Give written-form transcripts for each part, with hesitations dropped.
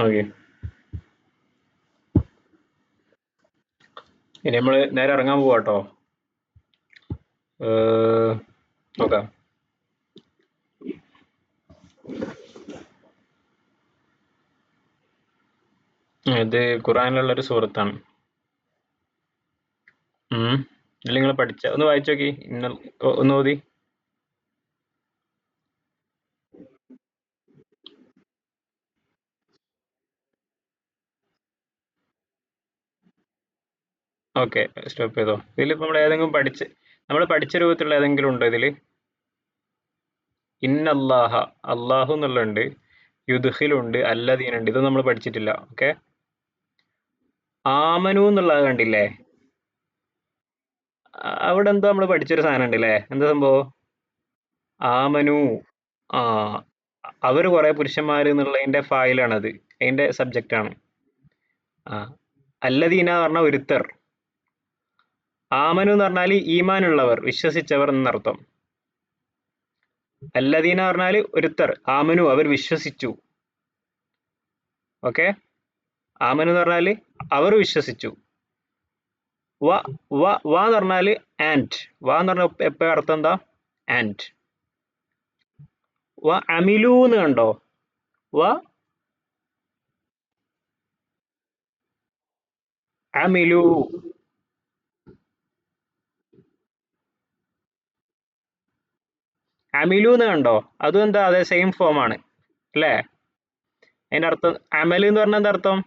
Okay, ഇനി നമ്മൾ നേരെ ഇറങ്ങാൻ പോവാട്ടോ. നോക്കാം. ഇത് ഖുറാനിലുള്ളൊരു സൂറത്താണ്. ഇതിൽ നിങ്ങൾ പഠിച്ച ഒന്ന് വായിച്ചു നോക്കി, ഒന്ന് ഓതി. ഓക്കെ, സ്റ്റോപ്പ് ചെയ്തോ. ഇതിലിപ്പോൾ നമ്മൾ ഏതെങ്കിലും നമ്മൾ പഠിച്ച രൂപത്തിലുള്ള ഏതെങ്കിലും ഉണ്ടോ ഇതിൽ? ഇന്നല്ലാഹ, അള്ളാഹു എന്നുള്ളുണ്ട്, യുദ്ഹിലുണ്ട്, അല്ലദീനുണ്ട്. ഇത് നമ്മൾ പഠിച്ചിട്ടില്ല. ഓക്കെ, ആമനു എന്നുള്ളത് കണ്ടില്ലേ? അവിടെ എന്തോ നമ്മൾ പഠിച്ചൊരു സാധനം ഉണ്ടല്ലേ, എന്താ സംഭവം? ആമനു. ആ, അവർ കുറെ പുരുഷന്മാർ എന്നുള്ളതിന്റെ ഫായിലാണത്, അതിന്റെ സബ്ജക്റ്റ് ആണ്. ആ, അല്ലദീന എന്ന് പറഞ്ഞാൽ ഒരുത്തർ. ആമനു എന്ന് പറഞ്ഞാൽ ഈമാനുള്ളവർ, വിശ്വസിച്ചവർ എന്നർത്ഥം. അല്ലദീന പറഞ്ഞാൽ ഒരുത്തർ, ആമനു അവർ വിശ്വസിച്ചു. ഓക്കെ, ആമനു എന്ന് പറഞ്ഞാൽ അവർ വിശ്വസിച്ചു. വ വ വ എന്ന് പറഞ്ഞാൽ ആൻഡ്. വ എന്ന് പറഞ്ഞാൽ എപ്പോഴും അർത്ഥം എന്താ? ആൻഡ്. വ അമിലു എന്ന് കണ്ടോ? വ അമിലു. അമിലു എന്ന് കണ്ടോ? അതും എന്താ, അതേ സെയിം ഫോം ആണ് അല്ലേ? അതിന്റെ അർത്ഥം അമല് എന്ന് പറഞ്ഞാൽ എന്താ അർത്ഥം?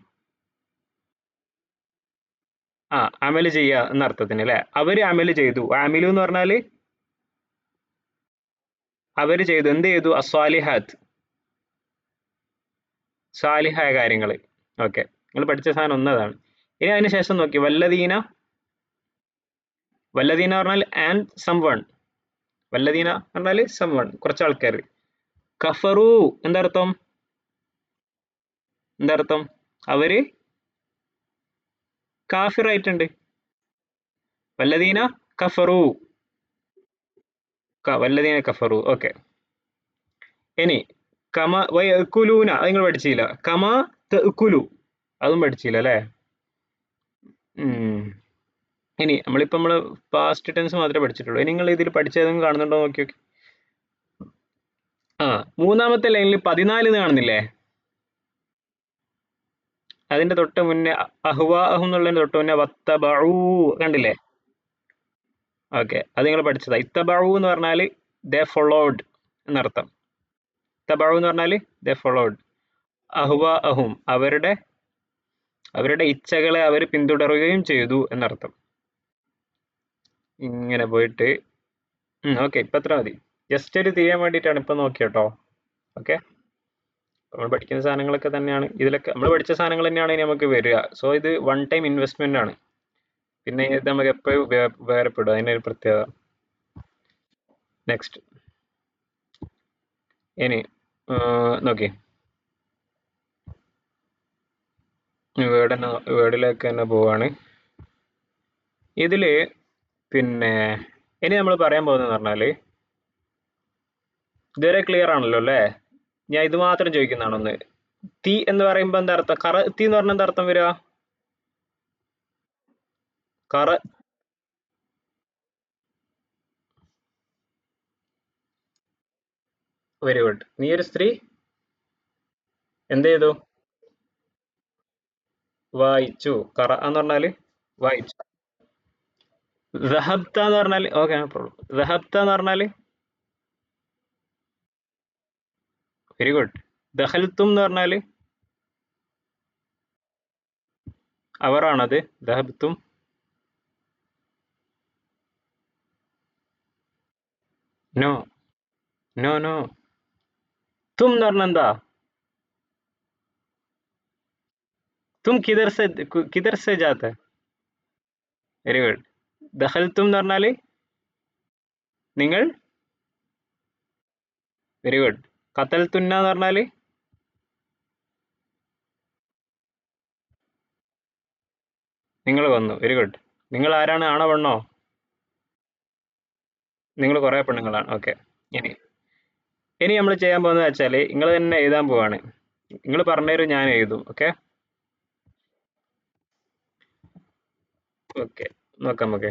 ആ, അമല് ചെയ്യുക എന്ന അർത്ഥത്തിന് അല്ലെ. അവര് അമല് ചെയ്തു. അമിലു എന്ന് പറഞ്ഞാല് അവര് ചെയ്തു. എന്ത് ചെയ്തു? അസ്വാലിഹാത്ത്, സാലിഹായ കാര്യങ്ങൾ. ഓക്കെ, നിങ്ങൾ പഠിച്ച സാധനം ഒന്നതാണ്. ഇനി അതിന് ശേഷം നോക്കി, വല്ലദീന. വല്ലദീന പറഞ്ഞാൽ ആൻഡ് സം വൺ. വല്ലദീന പറഞ്ഞാൽ സം വൺ, കുറച്ച് ആൾക്കാർ. കഫറു എന്താ അർത്ഥം? എന്താ അർത്ഥം? അവര് കാഫിറായിട്ടുണ്ട്. വല്ലദീന കഫറു, വല്ലദീന കഫറു. ഓക്കെ, ഇനി കമ വയക്കുലൂന, അത് നിങ്ങൾ പഠിച്ചില്ല. കമ തഅ്കുലു, അതും പഠിച്ചില്ല അല്ലേ? ഇനി നമ്മൾ പാസ്റ്റ് ടെൻസ് മാത്രമേ പഠിച്ചിട്ടുള്ളൂ. ഇനി നിങ്ങൾ ഇതിൽ പഠിച്ചതെങ്കിലും കാണുന്നുണ്ടോ നോക്കി നോക്കി. ആ, മൂന്നാമത്തെ ലൈനിൽ 14 എന്ന് കാണുന്നില്ലേ? അതിന്റെ തൊട്ട് മുന്നേ അഹ്വാഅഹും എന്നുള്ളതിന്റെ തൊട്ട് മുന്നേ വത്തബഊ കണ്ടില്ലേ? ഓക്കെ, അത് നിങ്ങൾ പഠിച്ചതാ. ഇത്തബഊ എന്ന് പറഞ്ഞാൽ ദേ ഫോളോഡ് എന്നർത്ഥം. ഇത്തബഊ എന്ന് പറഞ്ഞാൽ ദേ ഫോളോഡ്. അഹ്വാഅഹും അവരുടെ ഇച്ഛകളെ അവർ പിന്തുടരുകയും ചെയ്തു എന്നർത്ഥം. ഇങ്ങനെ പോയിട്ട് ഓക്കെ, ഇപ്പം അത്ര മതി. ജസ്റ്റ് ഒരു തിരിയാൻ വേണ്ടിയിട്ടാണ് ഇപ്പം നോക്കിയോട്ടോ. ഓക്കെ, നമ്മൾ പഠിക്കുന്ന സാധനങ്ങളൊക്കെ തന്നെയാണ് ഇതിലൊക്കെ, നമ്മൾ പഠിച്ച സാധനങ്ങൾ തന്നെയാണ് ഇനി നമുക്ക് വരിക. സോ ഇത് വൺ ടൈം ഇൻവെസ്റ്റ്മെന്റ് ആണ്. പിന്നെ ഇത് നമുക്ക് എപ്പോഴും ഉപകാരപ്പെടും, അതിനൊരു പ്രത്യേകത. നെക്സ്റ്റ്, ഇനി നോക്കി, വേർഡിലേക്ക് തന്നെ പോവാണ്. ഇതില് പിന്നെ ഇനി നമ്മൾ പറയാൻ പോകുന്നതെന്ന് പറഞ്ഞാല്, ഇതുവരെ ക്ലിയർ ആണല്ലോ അല്ലേ? ഞാൻ ഇത് മാത്രം ചോദിക്കുന്നതാണ്. ഒന്ന്, തീ എന്ന് പറയുമ്പോ എന്താ അർത്ഥം? തീ എന്ന് പറഞ്ഞാൽ എന്താ അർത്ഥം വരിക? Very good. നീ ഒരു സ്ത്രീ എന്ത് ചെയ്തു? വായിച്ചു. എന്ന് പറഞ്ഞാല് വായിച്ചു. ദഹബ്ത എന്ന് പറഞ്ഞാല് ഓക്കെ, നോ പ്രോബ്ലം. ദഹബ്ത എന്ന് പറഞ്ഞാല് വെരി ഗുഡ്. ദഹൽത്തും എന്ന് പറഞ്ഞാല് അവരാണത്. ദഹബ്തും നോ നോ നോ. തും എന്ന് പറഞ്ഞ എന്താ? തും കിദർ സെ ജാത്ത. Very good. ദഹൽത്തും എന്ന് പറഞ്ഞാല് നിങ്ങൾ. Very good. ഖതൽതുന്ന എന്ന് പറഞ്ഞാല് നിങ്ങൾ വന്നു. Very good. നിങ്ങൾ ആരാണ്? ആണോ പെണ്ണോ? നിങ്ങൾ കുറേ പെണ്ണുങ്ങളാണ്. ഓക്കെ. ഇനി ഇനി നമ്മൾ ചെയ്യാൻ പോകുന്നത് വെച്ചാൽ നിങ്ങൾ തന്നെ എഴുതാൻ പോവാണ്. നിങ്ങൾ പറഞ്ഞുതരും, ഞാൻ എഴുതും. ഓക്കെ ഓക്കെ നോക്കാം നമുക്ക്.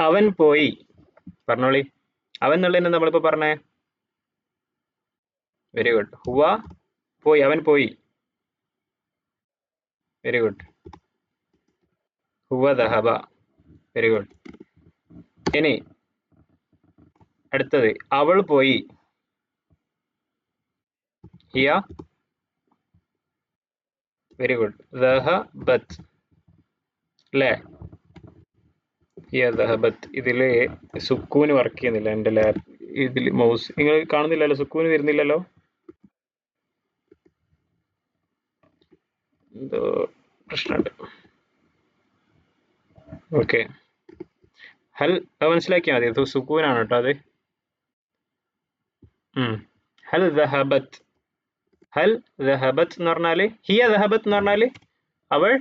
അവൻ പോയി. പറഞ്ഞോളി. അവൻ എന്നുള്ളതിന് നമ്മളിപ്പോ പറഞ്ഞേ. Very good. ഹുവ പോയി. അവൻ പോയി. Very good. ഹുവ ദഹബ. Very good. ഇനി അടുത്തത് അവൾ പോയി. ഹിയ. Very good. ദഹബത്ത് അല്ലേ? ഹിയ ദഹബത്ത്. ഇതില് സുക്കൂന് വർക്ക് ചെയ്യുന്നില്ല എൻ്റെ ലാപ്പ്. ഇതിൽ മൗസ് നിങ്ങൾ കാണുന്നില്ലല്ലോ, സുക്കൂന് വരുന്നില്ലല്ലോ. എന്തോ പ്രശ്നമുണ്ട്. ഓക്കെ. ഹൽ മനസ്സിലാക്കിയാൽ മതി. അത് സുക്കൂനാണ് കേട്ടോ അത്. ഹൽ ദഹബത്ത്. ഹൽ ദഹബത്ത് എന്ന് പറഞ്ഞാല്, ഹിയ ദഹബത്ത് എന്ന് പറഞ്ഞാല് അവൾ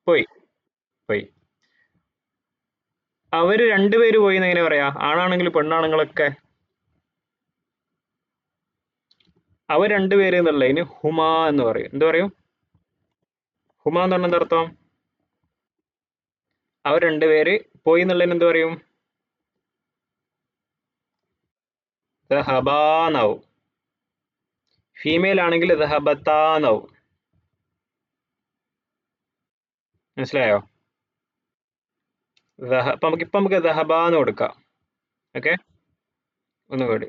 പോയി. പോയി. അവര് രണ്ടുപേര് പോയി എന്ന് എങ്ങനെ പറയാ? ആണാണെങ്കിലും പെണ്ണാണെങ്കിലൊക്കെ അവർ രണ്ടുപേര് എന്നുള്ളതിന് ഹുമാ എന്ന് പറയും. എന്ത് പറയും? ഹുമാ എന്ന് പറഞ്ഞ എന്താ അർത്ഥം? അവർ രണ്ടുപേര് പോയി എന്നുള്ളതിന് എന്ത് പറയും? ദഹബാന്നാവും. ഫീമെയിൽ ആണെങ്കിൽ ദഹബത്താന്നാവും. മനസ്സിലായോ? അപ്പൊ നമുക്ക് ദഹബാന്ന് കൊടുക്കാം. ഓക്കെ, ഒന്നുകൂടി.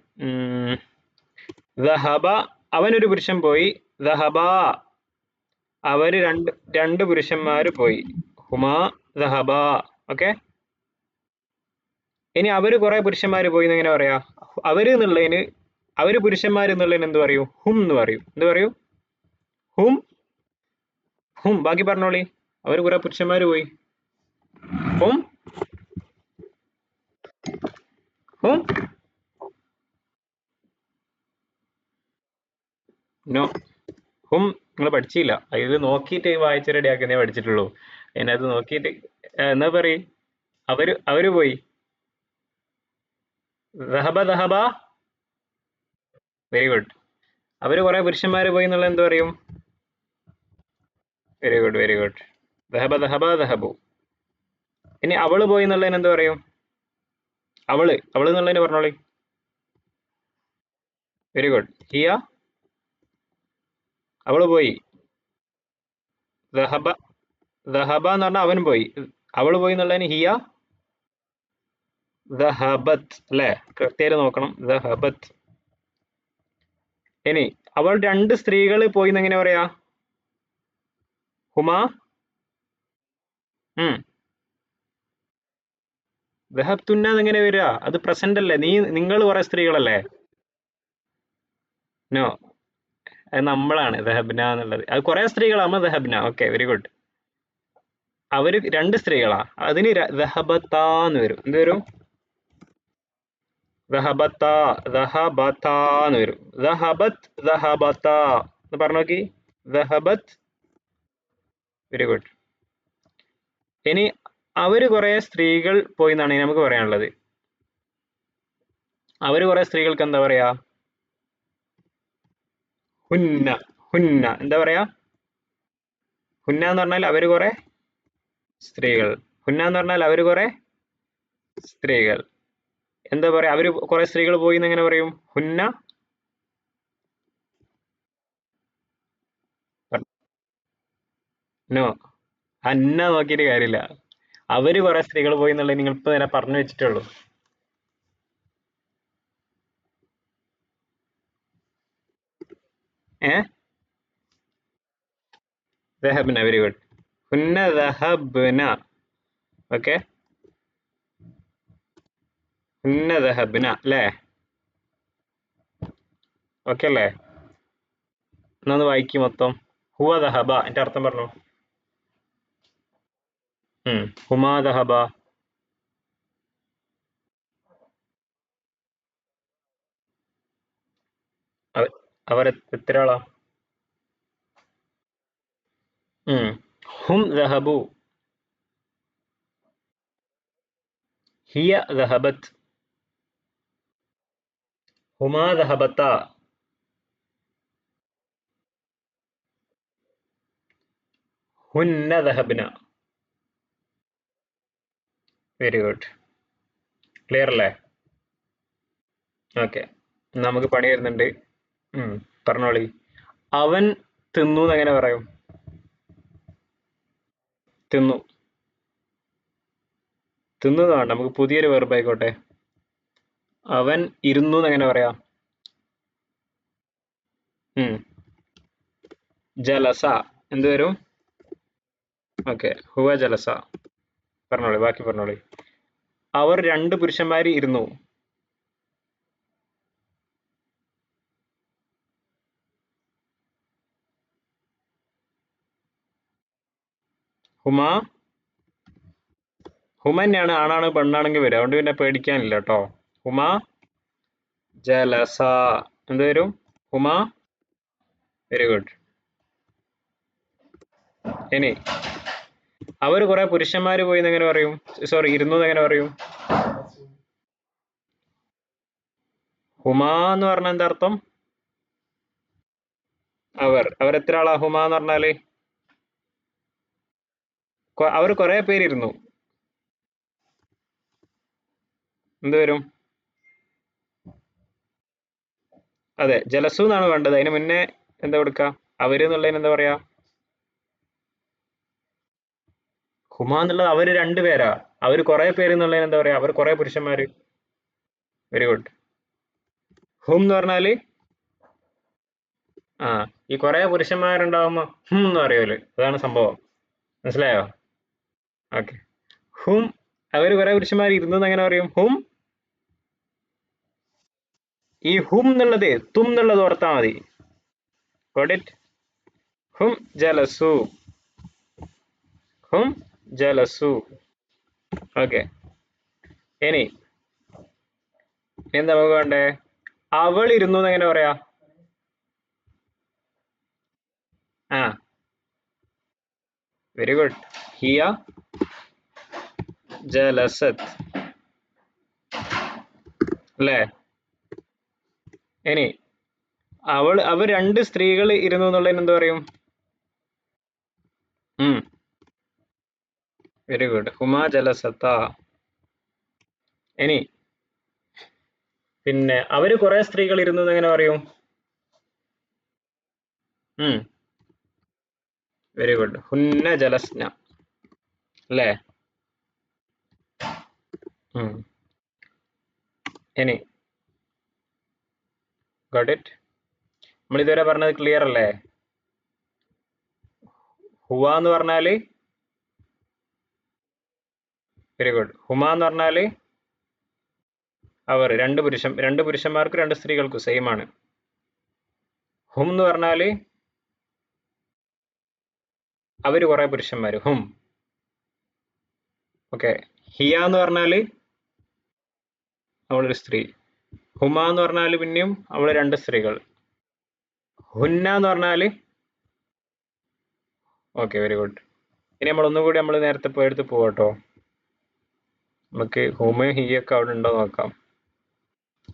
ദഹബ, അവനൊരു പുരുഷൻ പോയി. ദഹബ, അവര് രണ്ട് പുരുഷന്മാര് പോയി. ഹുമാ ദഹബ. ഓക്കെ. ഇനി അവര് കുറെ പുരുഷന്മാര് പോയി എന്ന് എങ്ങനെ പറയാ? അവര് എന്നുള്ളതിന്, അവര് പുരുഷന്മാര് എന്നുള്ളതിന് എന്ത് പറയൂ? ഹും എന്ന് പറയും. എന്ത് പറയൂ? ഹും. ഹും. ബാക്കി പറഞ്ഞോളി. അവര് കുറെ പുരുഷന്മാര് പോയി. ഹും. ഹും. നോ. ഹും നിങ്ങൾ പഠിച്ചില്ല. ഇത് നോക്കിയിട്ട് വായിച്ച് റെഡി ആക്കുന്നേ പഠിച്ചിട്ടുള്ളൂ. അതിനകത്ത് നോക്കിയിട്ട് എന്നാ പറയ്. അവര് പോയി. ദഹബ ദഹബ. Very good. അവര് കുറെ പുരുഷന്മാര് പോയി എന്നുള്ള എന്ത് പറയും? Very good, very good. ദഹബ ദഹബ ദഹബു. ഇനി അവള് പോയി എന്നുള്ളതിന് എന്ത് പറയും? അവള് എന്നുള്ളതിന് പറഞ്ഞോളി. Very good. ഹിയ. അവള് പോയി. ദഹബ. ദഹബ എന്ന് പറഞ്ഞാൽ അവൻ പോയി. അവള് പോയി എന്നുള്ളതിന് ഹിയ ദഹബത്ത് അല്ലേ? കൃത്യമായിട്ട് നോക്കണം. ദഹബത്ത്. ഇനി അവൾ രണ്ട് സ്ത്രീകൾ പോയി എന്ന് എങ്ങനെ പറയാ? ഹുമാ. ദഹബ്തുന്ന എങ്ങനെ വരിക? അത് പ്രസന്റ് അല്ലേ? നിങ്ങൾ കുറെ സ്ത്രീകളല്ലേ? നോ, അത് നമ്മളാണ് ദഹബ്ന എന്നുള്ളത്. അത് കുറെ സ്ത്രീകളാകുമ്പോ ദഹബ്ന. Okay, very good. അവര് രണ്ട് സ്ത്രീകളാ, അതിന് ദഹബത്താന്ന് വരും. എന്ത് വരും? ദഹബത്ത. ദഹബത്താന്ന് വരും. ദഹബത്ത് ദഹബത്ത എന്ന് പറഞ്ഞു നോക്കി. ദഹബത്ത്. Very good. ഇനി അവര് കുറെ സ്ത്രീകൾ പോയി എന്നാണ് നമുക്ക് പറയാനുള്ളത്. അവര് കുറെ സ്ത്രീകൾക്ക് എന്താ പറയാ? ഹുന്ന. ഹുന്ന എന്താ പറയാ? ഹുന്ന എന്ന് പറഞ്ഞാൽ അവര് കുറെ സ്ത്രീകൾ. ഹുന്ന എന്ന് പറഞ്ഞാൽ അവര് കുറെ സ്ത്രീകൾ. എന്താ പറയാ? അവര് കുറെ സ്ത്രീകൾ പോയി എന്ന് എങ്ങനെ പറയും? ഹുന്ന. നോ, അന്ന നോക്കിയിട്ട് കാര്യമില്ല. അവര് കുറെ സ്ത്രീകൾ പോയി എന്നുള്ളത് നിങ്ങൾ ഇപ്പൊ നേരെ പറഞ്ഞു വെച്ചിട്ടുള്ളൂ. ദഹബ്ന. Very good. ഹുന്ന ദഹബ്ന. ഓക്കെ. ഹുന്ന ദഹബ്ന അല്ലേ? ഓക്കെ അല്ലേ? എന്നൊന്ന് വായിക്കും മൊത്തം. ഹുവ ദഹബ എന്റെ അർത്ഥം പറഞ്ഞു. ഹുമാ ദഹബ. അവർ എത്ര ആളാ? ഹും ദഹബു, ഹിയ ദഹബത്ത്, ഹുമാ ദഹബത്ത, ഹുന്ന ദഹബ്ന. Very good. ക്ലിയർ അല്ലേ? ഓക്കെ, നമുക്ക് പണി വരുന്നുണ്ട്. പറഞ്ഞോളി. അവൻ തിന്നു എങ്ങനെ പറയും? തിന്നു. തിന്നു വേണ്ട, നമുക്ക് പുതിയൊരു വെർബ് ആയിക്കോട്ടെ. അവൻ ഇരുന്നു എങ്ങനെ പറയാം? ജലസ എന്ത് വരും? ഓക്കെ, ഹുവ ജലസ. പറഞ്ഞോളി, ബാക്കി പറഞ്ഞോളി. അവർ രണ്ട് പുരുഷന്മാര് ഇരുന്നു. ഹുമാ, ഹുമ തന്നെയാണ്, ആണാണ് പെണ്ണാണെങ്കിൽ വരും, അതുകൊണ്ട് പിന്നെ പേടിക്കാനില്ല കേട്ടോ. ഹുമാ ജലസ എന്ത് വരും? ഹുമാ. Very good. ഇനി അവർ കുറെ പുരുഷന്മാര് പോയി എങ്ങനെ പറയും? സോറി, ഇരുന്നു എങ്ങനെ പറയും? ഹുമാ എന്ന് പറഞ്ഞ എന്താ അർത്ഥം? അവർ എത്ര ആളാ ഹുമാ എന്ന് പറഞ്ഞാല്? അവർ കുറെ പേരിരുന്നു, എന്ത് വരും? അതെ, ജലസു എന്നാണ് വേണ്ടത്. അതിന് മുന്നേ എന്താ കൊടുക്ക? അവര് എന്നുള്ളതിന് എന്താ പറയാ? ഹുമ എന്നുള്ളത് അവര് രണ്ടുപേരാ. അവര് കുറെ പേര് എന്നുള്ളതിന് എന്താ പറയാ? അവർ കുറെ പുരുഷന്മാര്. Very good. ഹും എന്ന് പറഞ്ഞാല് ഈ കുറെ പുരുഷന്മാരുണ്ടാവുമ്പോ എന്ന് പറയുമല്ലോ, അതാണ് സംഭവം. മനസ്സിലായോ? ഓക്കെ. ഹും, അവര് കുറെ പുരുഷന്മാർ ഇരുന്നു എങ്ങനെ പറയും? ഹും. ഈ ഹും എന്നുള്ളത് തും എന്നുള്ളത് ഓർത്താ മതി. Got it? ഹും ജലസു, ഹും ജലസു. ഓക്കെ. ഇനി എന്താ നമുക്ക് വേണ്ടേ? അവൾ ഇരുന്നു എങ്ങനെ പറയാ? Very good. ഹിയ ജലസത്ത് അല്ലേ? ഇനി അവർ രണ്ട് സ്ത്രീകൾ ഇരുന്നു എന്നുള്ളതിന് എന്താ പറയും? Very good. ഹുമാ ജലസത്ത. ഇനി പിന്നെ അവര് കുറെ സ്ത്രീകൾ ഇരുന്നു എങ്ങനെ പറയും? Very good. ഹുന്ന ജലസ്ന അല്ലേ? ഇനി ഗോട്ട് ഇറ്റ്? നമ്മൾ ഇതുവരെ പറഞ്ഞത് ക്ലിയർ അല്ലേ? ഹുവ എന്ന് പറഞ്ഞാല് വെരി ഗുഡ്. ഹുമ എന്ന് പറഞ്ഞാല് അവർ രണ്ട് പുരുഷന്മാർക്ക് രണ്ട് സ്ത്രീകൾക്കും സെയിം ആണ്. ഹും എന്ന് പറഞ്ഞാല് അവര് കുറെ പുരുഷന്മാര്, ഹും. ഓക്കെ. ഹിയ എന്ന് പറഞ്ഞാല് അവളൊരു സ്ത്രീ. ഹുമ എന്ന് പറഞ്ഞാല് പിന്നെയും അവള് രണ്ട് സ്ത്രീകൾ. ഹുന്ന എന്ന് പറഞ്ഞാല് ഓക്കെ, വെരി ഗുഡ്. ഇനി നമ്മൾ ഒന്നുകൂടി നമ്മൾ നേരത്തെ പോയെടുത്ത് പോവാട്ടോ. നമുക്ക് ഹുമ ഹിയൊക്കെ അവിടെ ഉണ്ടോ നോക്കാം.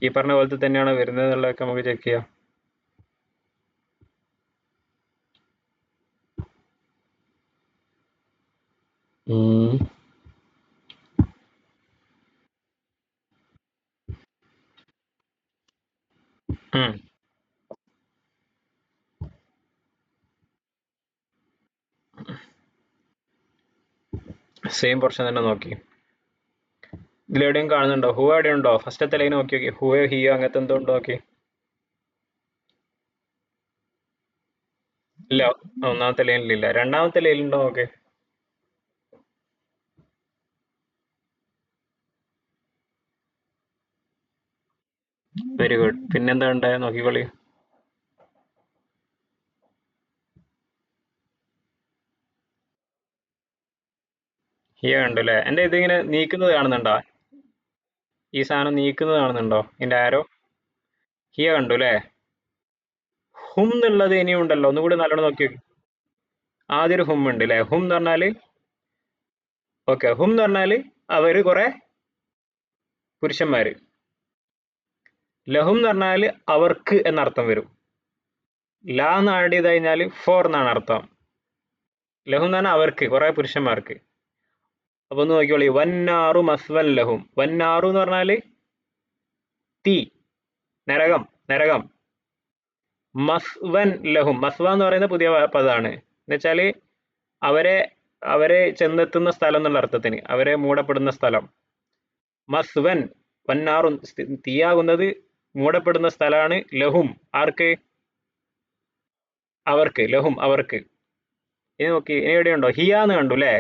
ഈ പറഞ്ഞ പോലത്തെ തന്നെയാണ് വരുന്നത് എന്നുള്ളതൊക്കെ നമുക്ക് ചെക്ക് ചെയ്യാം. സെയിം പോർഷൻ തന്നെ നോക്കി. ഇതിലെവിടെയും കാണുന്നുണ്ടോ? ഹു എവിടെ ഉണ്ടോ? ഫസ്റ്റത്തെ ലൈൻ നോക്കി നോക്കി. ഹുവോ ഹിയോ അങ്ങനത്തെ എന്തോ ഉണ്ടോ നോക്കി. ഇല്ല, ഒന്നാമത്തെ ലൈനിലില്ല. രണ്ടാമത്തെ ലൈനിലുണ്ടോ നോക്ക്. Very good. പിന്നെന്താ ഉണ്ടായ നോക്കിക്കോളി. ഹിയ കണ്ടു അല്ലേ? എന്റെ ഇതിങ്ങനെ നീക്കുന്നത് കാണുന്നുണ്ടോ? ഈ സാധനം നീക്കുന്നത് കാണുന്നുണ്ടോ? ഇതിന്റെ ആരോ ഹിയ കണ്ടു അല്ലേ? ഹും എന്നുള്ളത് ഇനിയും ഉണ്ടല്ലോ, ഒന്നുകൂടി നല്ലോണം നോക്കി. ആദ്യം ഒരു ഹും ഉണ്ട് അല്ലെ? ഹും എന്ന് പറഞ്ഞാല് ഓക്കെ, ഹും എന്ന് പറഞ്ഞാല് അവര് കുറെ പുരുഷന്മാര്. ലഹും എന്ന് പറഞ്ഞാല് അവർക്ക് എന്നർത്ഥം വരും. ലാ എന്ന് ആഡ് ചെയ്ത് കഴിഞ്ഞാല് ഫോർ എന്നാണ് അർത്ഥം. ലഹും എന്ന് പറഞ്ഞാൽ അവർക്ക്, കുറെ പുരുഷന്മാർക്ക്. അപ്പൊ ഒന്ന് നോക്കിക്കോളി, വന്നാറു മസ്വൻ ലഹും. വന്നാറു എന്ന് പറഞ്ഞാല് തീ, നരകം, നരകം. മസ്വൻ ലഹും, മസ്വ എന്ന് പറയുന്ന പുതിയ പദമാണ്. എന്നുവെച്ചാല് അവരെ അവരെ ചെന്നെത്തുന്ന സ്ഥലം എന്നുള്ള അർത്ഥത്തിന്, അവരെ മൂടപ്പെടുന്ന സ്ഥലം. മസ്വൻ, വന്നാറും, തീയാകുന്നത് മൂടപ്പെടുന്ന സ്ഥലമാണ്. ലഹും, ആർക്ക്? അവർക്ക്. ലഹും, അവർക്ക്. ഇനി നോക്കി, ഇനി എവിടെയുണ്ടോ? ഹിയ എന്ന് കണ്ടു അല്ലേ?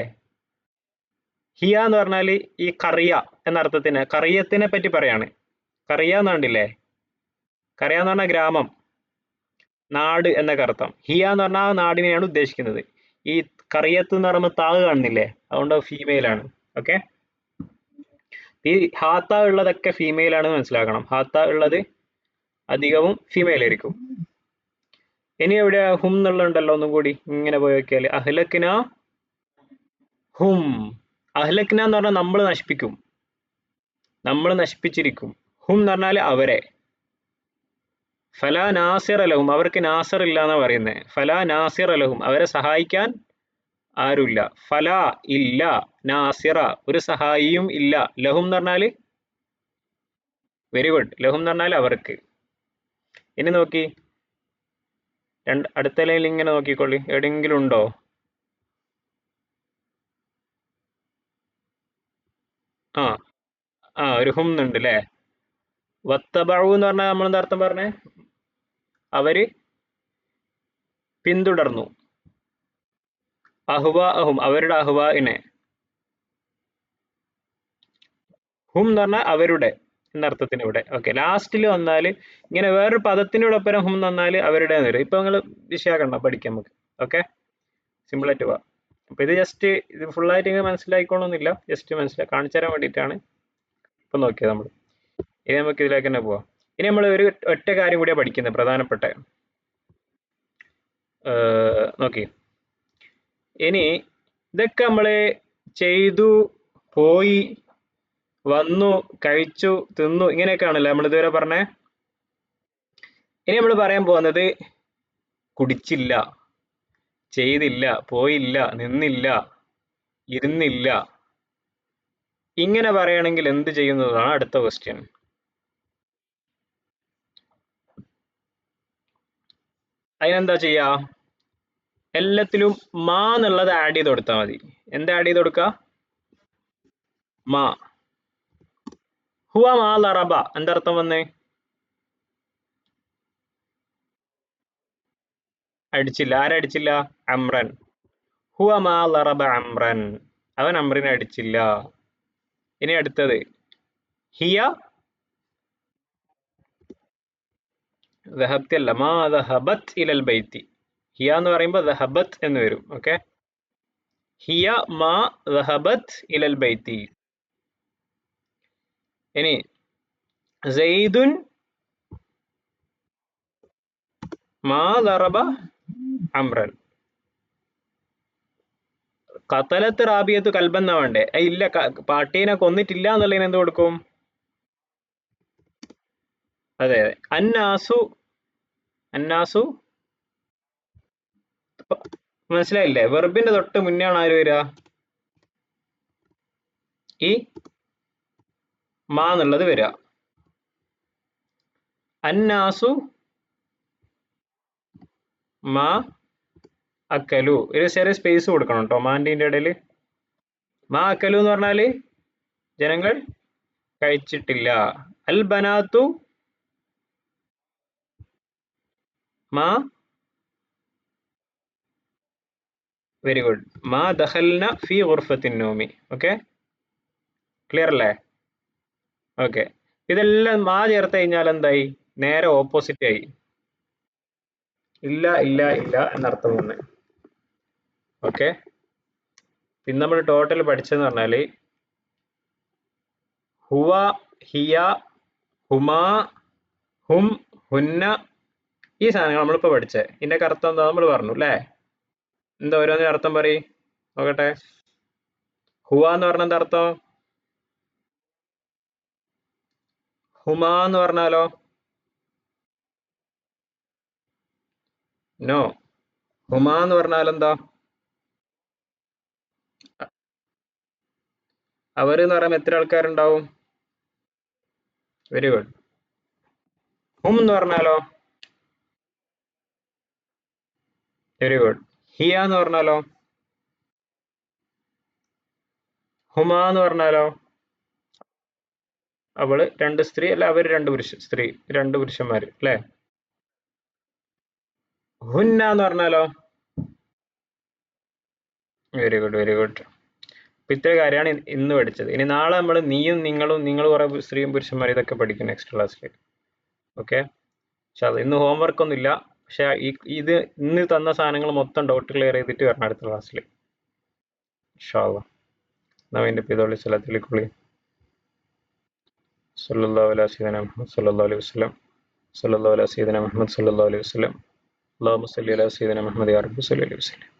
ഹിയ എന്ന് പറഞ്ഞാൽ ഈ കറിയ എന്ന അർത്ഥത്തിന്, കറിയത്തിനെ പറ്റി പറയാണ്. കറിയ എന്ന് കണ്ടില്ലേ? കറിയ എന്ന് പറഞ്ഞാൽ ഗ്രാമം, നാട് എന്നൊക്കെ അർത്ഥം. ഹിയ എന്ന് പറഞ്ഞാൽ ആ നാടിനെയാണ് ഉദ്ദേശിക്കുന്നത്. ഈ കറിയത്ത് എന്ന് പറയുമ്പോൾ താഴ് കാണുന്നില്ലേ? അതുകൊണ്ട് ഫീമെയിൽ ആണ്. ഓക്കെ, ഈ ഹാത്ത ഉള്ളതൊക്കെ ഫീമെയിൽ ആണെന്ന് മനസ്സിലാക്കണം. ഹാത്ത ഉള്ളത് അധികവും ഫീമെയിൽ ആയിരിക്കും. ഇനി എവിടെ ഹും എന്നുള്ളതുണ്ടല്ലോ, ഒന്നും കൂടി ഇങ്ങനെ പോയി നോക്കിയാല്, അഹ്ലക്കിന ഹും. അഹ്ലക്കിന എന്ന് പറഞ്ഞാൽ നമ്മൾ നശിപ്പിക്കും, നമ്മൾ നശിപ്പിച്ചിരിക്കും. ഹും എന്ന് പറഞ്ഞാൽ അവരെ. ഫലാ നാസിറ ലഹും, അവർക്ക് നാസിർ ഇല്ല എന്നാ പറയുന്നത്. ഫലാ നാസിറ ലഹും, അവരെ സഹായിക്കാൻ ആരുമില്ല. ഫലാ ഇല്ല, നാസിറ ഒരു സഹായിയും ഇല്ല. ലഹും എന്ന് പറഞ്ഞാല് വെരി ഗുഡ്, ലഹും എന്ന് പറഞ്ഞാൽ അവർക്ക്. ഇനി നോക്കി അടുത്ത ലൈനിൽ ഇങ്ങനെ നോക്കിക്കൊള്ളി, എവിടെയെങ്കിലും ഉണ്ടോ? ആ ആ ഒരു ഹും ഉണ്ട് അല്ലേ? വത്തബഉ എന്ന് പറഞ്ഞാൽ നമ്മൾ എന്താ അർത്ഥം പറഞ്ഞേ? അവര് പിന്തുടർന്നു. അഹ്വാഅഹും, അവരുടെ അഹ്വാഇനെ. ഹും എന്ന് പറഞ്ഞാൽ അവരുടെ എന്നർത്ഥത്തിന് ഇവിടെ. ഓക്കെ, ലാസ്റ്റിൽ വന്നാൽ ഇങ്ങനെ വേറൊരു പദത്തിനോടൊപ്പം ഹും വന്നാൽ അവരുടെ വരും. ഇപ്പൊ നിങ്ങൾ വിഷയാക്കണ്ട, പഠിക്കാം നമുക്ക്. ഓക്കെ, സിമ്പിൾ ആയിട്ട് പോവാം. അപ്പൊ ഇത് ജസ്റ്റ് ഇത് ഫുള്ളായിട്ട് ഇങ്ങനെ മനസ്സിലായിക്കോണമെന്നില്ല, ജസ്റ്റ് കാണിച്ചു തരാൻ വേണ്ടിയിട്ടാണ് ഇപ്പൊ നോക്കിയത് നമ്മൾ. ഇനി നമുക്ക് ഇതിലേക്ക് തന്നെ പോവാം. ഇനി നമ്മൾ ഒരു ഒറ്റ കാര്യം കൂടിയാണ് പഠിക്കുന്നത്, പ്രധാനപ്പെട്ട. നോക്കി, ഇനി ഇതൊക്കെ നമ്മള് ചെയ്തു, പോയി, വന്നു, കഴിച്ചു, തിന്നു, ഇങ്ങനെയൊക്കെയാണല്ലോ നമ്മൾ ഇതുവരെ പറഞ്ഞേ. ഇനി നമ്മൾ പറയാൻ പോകുന്നത് കുടിച്ചില്ല, ചെയ്തില്ല, പോയില്ല, നിന്നില്ല, ഇരുന്നില്ല, ഇങ്ങനെ പറയുകയാണെങ്കിൽ എന്ത് ചെയ്യുന്നതാണ് അടുത്ത ക്വസ്റ്റ്യൻ. അതിനെന്താ ചെയ്യാ? എല്ലാത്തിലും മാ എന്നുള്ളത് ആഡ് ചെയ്ത് കൊടുത്താൽ മതി. എന്താ ആഡ് ചെയ്ത് കൊടുക്കുക? മാ. ഹുവ മാ ലറബ, എന്തർത്ഥം വന്നേ? അടിച്ചില്ല. ആരടിച്ചില്ല? അമ്രൻ. ഹുവ മാ ലറബ അമ്രൻ, അവൻ അമ്രിനെ അടിച്ചില്ല. ഇനി അടുത്തത് ഹിയ ദഹബ്തി അല്ല, മാ ദഹബത് ഇലൽ ബൈത്തി. ഹിയ എന്ന് പറയുമ്പോൾ ദഹബത് എന്ന് വരും. ഓക്കെ, ഹിയ മാ ദഹബത് ഇലൽ ബൈത്തി. ഇനി സെയ്ദുൻ മാ ദറബ അമ്രൻ. ഖതലത്ത് റാബിയത്ത് കൽബെന്നാ വേണ്ടേ? ഇല്ല, പാട്ടീനെ കൊന്നിട്ടില്ല എന്നുള്ളതിന് എന്ത് കൊടുക്കും? അതെ, അന്നാസു. അന്നാസു മനസ്സിലായില്ലേ? വെർബിന്റെ തൊട്ട് മുന്നെയാണ് ആര് വരിക? ഈ മാ എന്നുള്ളത് വരിക. അന്നാസു മാ അക്കലു. ഒരു ചെറിയ സ്പേസ് കൊടുക്കണം കേട്ടോ മാൻറ്റീൻ്റെ ഇടയിൽ. മാ അക്കലു എന്ന് പറഞ്ഞാല് ജനങ്ങൾ കഴിച്ചിട്ടില്ല. അൽ ബനാത്തു മാ, വെരി ഗുഡ്, മാ ദഖൽന ഫി ഗുർഫത്തിൻ നൗമി. ഓക്കെ, ക്ലിയർ അല്ലേ? ഓക്കെ, ഇതെല്ലാം മാ ചേർത്ത് കഴിഞ്ഞാൽ എന്തായി? നേരെ ഓപ്പോസിറ്റ് ആയി. ഇല്ല ഇല്ല ഇല്ല എന്നർത്ഥം വന്ന്. ഓക്കെ, പിന്നെ നമ്മൾ ടോട്ടൽ പഠിച്ചെന്ന് പറഞ്ഞാല് ഹുവ, ഹിയ, ഹുമാ, ഹും, ഹുന്ന, ഈ സാധനങ്ങൾ നമ്മളിപ്പോൾ പഠിച്ചത്. ഇതിന്റെ അർത്ഥം എന്താ നമ്മൾ പറഞ്ഞു അല്ലേ? എന്താ ഓരോന്നിനും അർത്ഥം പറയ് നോക്കട്ടെ. ഹുവ എന്ന് പറഞ്ഞ എന്താ അർത്ഥം? ഹുമാ എന്ന് പറഞ്ഞാലോ? നോ. ഹുമാ എന്ന് പറഞ്ഞാൽ എന്താ? അവർ എന്ന് പറയുമ്പോൾ എത്ര ആൾക്കാരുണ്ടാവും? Very good. ഹും എന്ന് പറഞ്ഞാലോ? Very good. ഹിയ എന്ന് പറഞ്ഞാലോ? ഹുമാ എന്ന് പറഞ്ഞാലോ? അവള് രണ്ട് സ്ത്രീ അല്ല, അവര് രണ്ട് സ്ത്രീ, രണ്ട് പുരുഷന്മാര് അല്ലെ? ഹുന്ന എന്ന് പറഞ്ഞാലോ? Very good, very good. അപ്പൊ ഇത്ര കാര്യമാണ് ഇന്ന് പഠിച്ചത്. ഇനി നാളെ നമ്മൾ നീയും നിങ്ങളും, നിങ്ങൾ കുറെ സ്ത്രീയും പുരുഷന്മാരും ഇതൊക്കെ പഠിക്കും നെക്സ്റ്റ് ക്ലാസ്സിൽ. ഓക്കെ, പക്ഷെ അത് ഇന്ന് ഹോംവർക്ക് ഒന്നും ഇല്ല. പക്ഷെ ഇത് ഇന്ന് തന്ന സാധനങ്ങൾ മൊത്തം ഡൗട്ട് ക്ലിയർ ചെയ്തിട്ട് വരണം അടുത്ത ക്ലാസ്സിൽ. ഇൻഷാ അല്ലാഹ്. നവീൻ്റെ പിതോളി സ്ഥലത്തിലേക്കുള്ളി സല്ലല്ലാഹു അലൈഹി സയ്യിദന മുഹമ്മദ് സല്ലല്ലാഹു അലൈഹി വസല്ലം. സല്ലല്ലാഹു അലൈഹി സയ്യിദന മുഹമ്മദ് സല്ലല്ലാഹു അലൈഹി വസല്ലം. അല്ലാഹുമ്മ സല്ലി അലാ സയ്യിദന മുഹമ്മദ് യാ റബ്ബി സല്ലി അലൈഹി വസല്ലം.